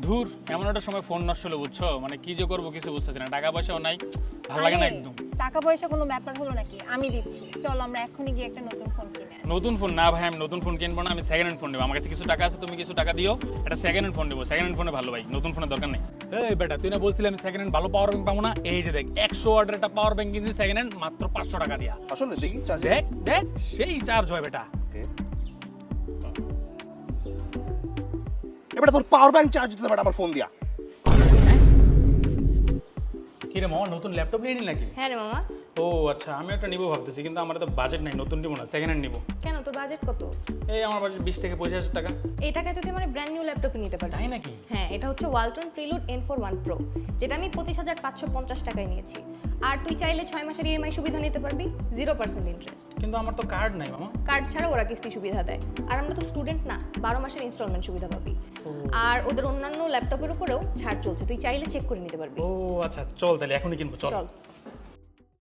ধুর, এমন একটা সময় ফোন নষ্ট হলো বুঝছো, মানে কি যে করবো কিছু বুঝতেছি না, টাকা পয়সাও নাই, ভালো লাগে না আরে, একদম। টাকা পয়সা কোনো ব্যাপার হলো নাকি? আমি দিচ্ছি, চলো আমরা এখনই গিয়ে একটা নতুন ফোন কিনে আনি। নতুন ফোন না ভাই, আমি নতুন ফোন কিনবো না, আমি সেকেন্ড হ্যান্ড ফোন নেবো। আমার কাছে কিছু টাকা আছে, তুমি কিছু টাকা দিও, একটা সেকেন্ড হ্যান্ড ফোন নেবো। সেকেন্ড হ্যান্ড ফোনে ভালো ভাই, নতুন ফোনের দরকার নেই। এই বেটা, তুই না বলছিলি আমি সেকেন্ড হ্যান্ড ভালো পাওয়ার ব্যাংক পাবো না? এই যে দেখ, 100 ওয়াটের একটা পাওয়ার ব্যাংক কিনছি সেকেন্ড হ্যান্ড, মাত্র 500 টাকা দিয়া। আসলে দেখি চার্জ দেখ দেখ, সেই চার্জ হয় বেটা। এবারে তোর পাওয়ার ব্যাংক চার্জ দিতে পারে আমার ফোন দিয়া। কি রে মামা, নতুন ল্যাপটপ নিয়ে নিলি নাকি? হ্যাঁ রে মামা। ও আচ্ছা, আমি একটা নিবো ভাবতেছি, কিন্তু আমার তো বাজেট নাই, নতুন নিবো না, সেকেন্ড হ্যান্ড নিবো। কেন, তোর বাজেট কত? এই আমার বাজেট 20 থেকে 25 হাজার টাকা। এই টাকায় তো তুই মানে ব্র্যান্ড নিউ ল্যাপটপই নিতে পারবি। তাই নাকি? হ্যাঁ, এটা হচ্ছে ওয়ালটন প্রিলুড N41 Pro, যেটা আমি 25,550 টাকায় নিয়েছি। আর তুই চাইলে 6 মাসের ইএমআই সুবিধা নিতে পারবি, 0% ইন্টারেস্ট। কিন্তু আমার তো কার্ড নাই মামা। কার্ড ছাড়াও ওরা কিস্তি সুবিধা দেয়। আর আমরা তো স্টুডেন্ট না, 12 মাসের ইনস্টলমেন্ট সুবিধা পাবি। আর ওদের অন্যান্য ল্যাপটপের উপরেও ছাড় চলছে, তুই চাইলে চেক করে নিতে পারবি। ও আচ্ছা, চল তাহলে এখনই কিনবো, চল। চল।